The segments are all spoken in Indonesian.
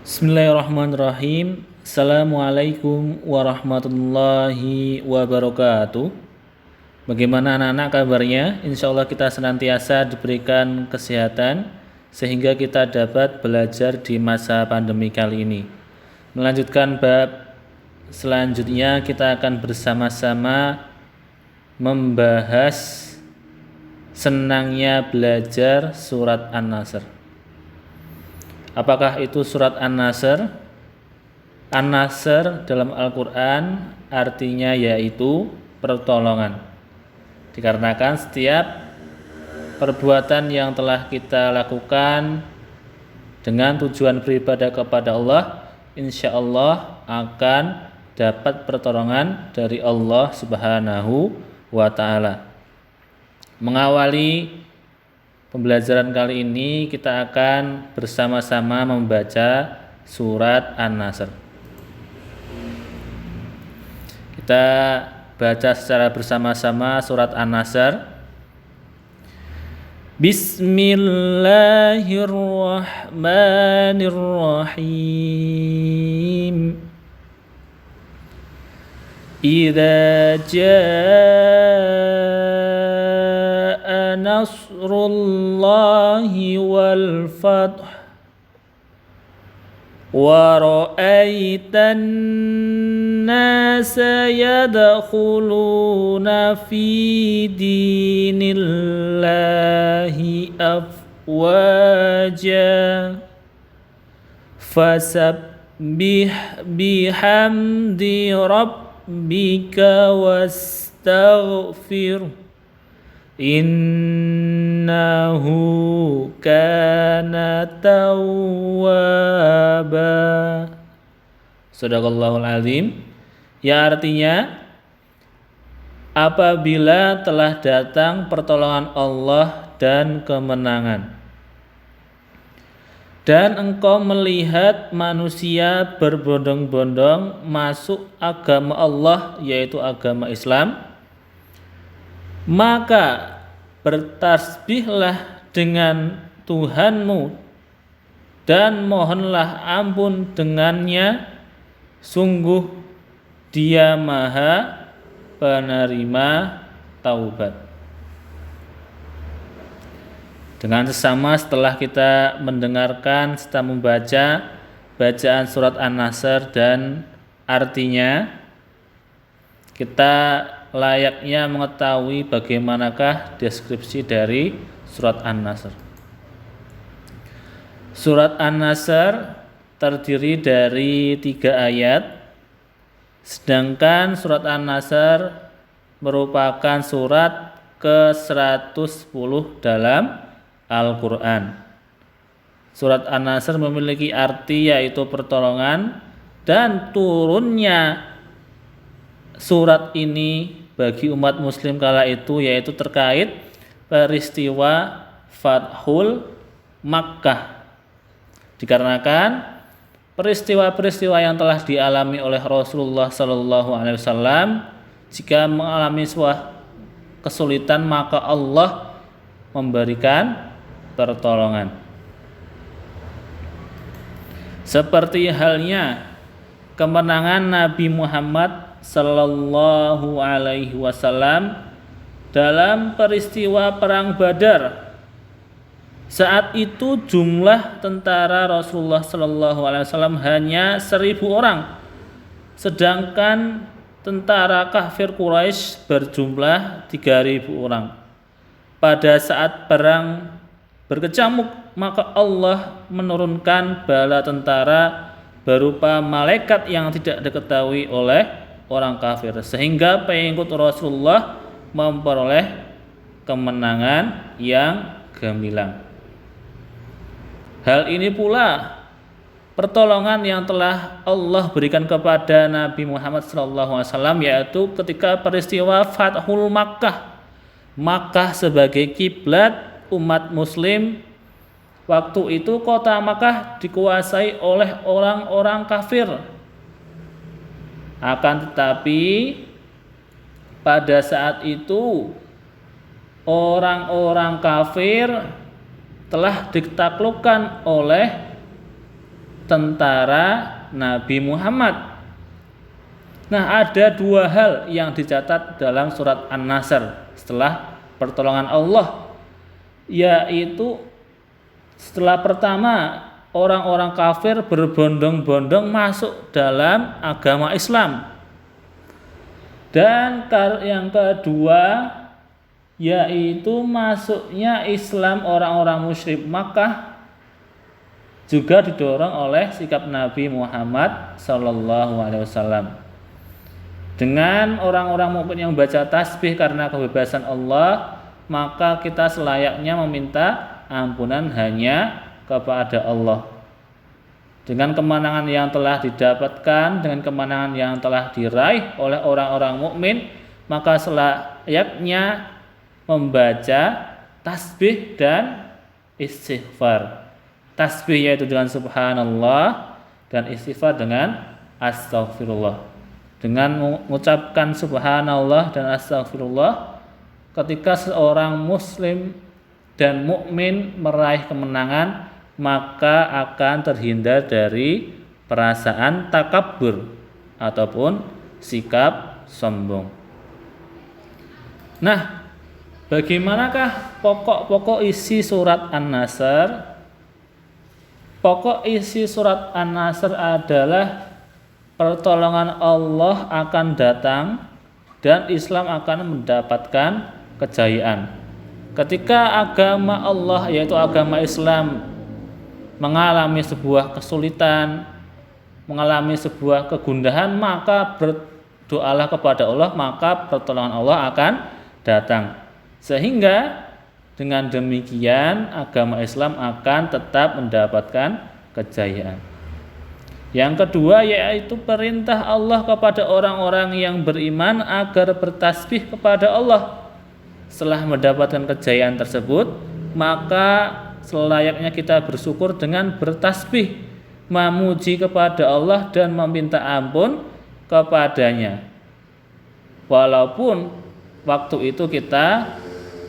Bismillahirrahmanirrahim. Assalamualaikum warahmatullahi wabarakatuh. Bagaimana anak-anak kabarnya? Insya Allah kita senantiasa diberikan kesehatan sehingga kita dapat belajar di masa pandemi kali ini. Melanjutkan bab selanjutnya, kita akan bersama-sama membahas senangnya belajar surat An-Nasr. Apakah itu surat An-Nasr? An-Nasr dalam Al-Quran artinya yaitu pertolongan. Dikarenakan setiap perbuatan yang telah kita lakukan dengan tujuan beribadah kepada Allah, insya Allah akan dapat pertolongan dari Allah Subhanahu wa Ta'ala. Mengawali pembelajaran kali ini, kita akan bersama-sama membaca surat An-Nasr. Kita baca secara bersama-sama surat An-Nasr. Bismillahirrahmanirrahim. Idza jaa nasrullahi wal fath wa ra'aitan nasa yadkhuluna fi dinillahi afwaja fasabbih bihamdi rabbika wastaghfir innahu kana tawwaba. Shadaqallahul azim. Ya, artinya apabila telah datang pertolongan Allah dan kemenangan, dan engkau melihat manusia berbondong-bondong masuk agama Allah, yaitu agama Islam, maka bertasbihlah dengan Tuhanmu dan mohonlah ampun dengannya, sungguh Dia Maha penerima taubat. Dengan sesama setelah kita mendengarkan serta membaca bacaan surat An-Nasr dan artinya, kita layaknya mengetahui bagaimanakah deskripsi dari surat An-Nasr. Surat An-Nasr terdiri dari 3 ayat, sedangkan surat An-Nasr merupakan surat ke-110 dalam Al-Quran. Surat An-Nasr memiliki arti yaitu pertolongan, dan turunnya surat ini bagi umat muslim kala itu yaitu terkait peristiwa Fathul Makkah. Dikarenakan peristiwa-peristiwa yang telah dialami oleh Rasulullah SAW, jika mengalami sebuah kesulitan maka Allah memberikan pertolongan. Seperti halnya kemenangan Nabi Muhammad sallallahu alaihi wasallam dalam peristiwa perang Badar. Saat itu jumlah tentara Rasulullah sallallahu alaihi wasallam hanya 1.000 orang, sedangkan tentara kafir Quraisy berjumlah 3.000 orang. Pada saat perang berkecamuk, maka Allah menurunkan bala tentara berupa malaikat yang tidak diketahui oleh orang kafir, sehingga pengikut Rasulullah memperoleh kemenangan yang gemilang. Hal ini pula pertolongan yang telah Allah berikan kepada Nabi Muhammad SAW, yaitu ketika peristiwa Fathul Makkah. Makkah sebagai kiblat umat muslim. Waktu itu kota Makkah dikuasai oleh orang-orang kafir. Akan tetapi pada saat itu orang-orang kafir telah ditaklukkan oleh tentara Nabi Muhammad. Nah, ada dua hal yang dicatat dalam surat An-Nasr setelah pertolongan Allah, yaitu setelah pertama orang-orang kafir berbondong-bondong masuk dalam agama Islam, dan yang kedua yaitu masuknya Islam orang-orang musyrik Makkah juga didorong oleh sikap Nabi Muhammad SAW. Dengan orang-orang mukmin yang baca tasbih karena kebebasan Allah, maka kita selayaknya meminta ampunan hanya kepada Allah. Dengan kemenangan yang telah didapatkan, dengan kemenangan yang telah diraih oleh orang-orang mukmin, maka selayaknya membaca tasbih dan istighfar. Tasbih yaitu dengan subhanallah, dan istighfar dengan astaghfirullah. Dengan mengucapkan subhanallah dan astaghfirullah, ketika seorang muslim dan mukmin meraih kemenangan, maka akan terhindar dari perasaan takabur ataupun sikap sombong. Nah, bagaimanakah pokok-pokok isi surat An-Nasr? Pokok isi surat An-Nasr adalah pertolongan Allah akan datang dan Islam akan mendapatkan kejayaan. Ketika agama Allah yaitu agama Islam mengalami sebuah kesulitan, mengalami sebuah kegundahan, maka berdoalah kepada Allah, maka pertolongan Allah akan datang. Sehingga dengan demikian agama Islam akan tetap mendapatkan kejayaan. Yang kedua yaitu perintah Allah kepada orang-orang yang beriman agar bertasbih kepada Allah. Setelah mendapatkan kejayaan tersebut, maka selayaknya kita bersyukur dengan bertasbih, memuji kepada Allah dan meminta ampun kepadanya. Walaupun waktu itu kita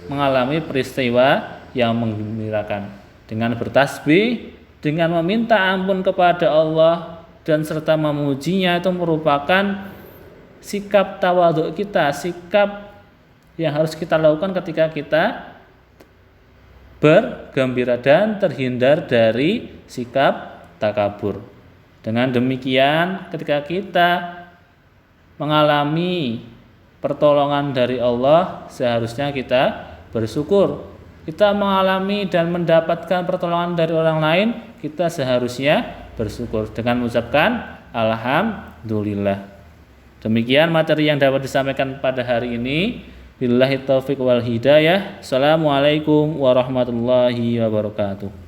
mengalami peristiwa yang menggembirakan. Dengan bertasbih, dengan meminta ampun kepada Allah dan serta memujinya, itu merupakan sikap tawadhu kita, sikap yang harus kita lakukan ketika kita bergembira dan terhindar dari sikap takabur. Dengan demikian, ketika kita mengalami pertolongan dari Allah, seharusnya kita bersyukur. Kita mengalami dan mendapatkan pertolongan dari orang lain, kita seharusnya bersyukur dengan mengucapkan alhamdulillah. Demikian materi yang dapat disampaikan pada hari ini. Billahi taufiq wal hidayah. Assalamualaikum warahmatullahi wabarakatuh.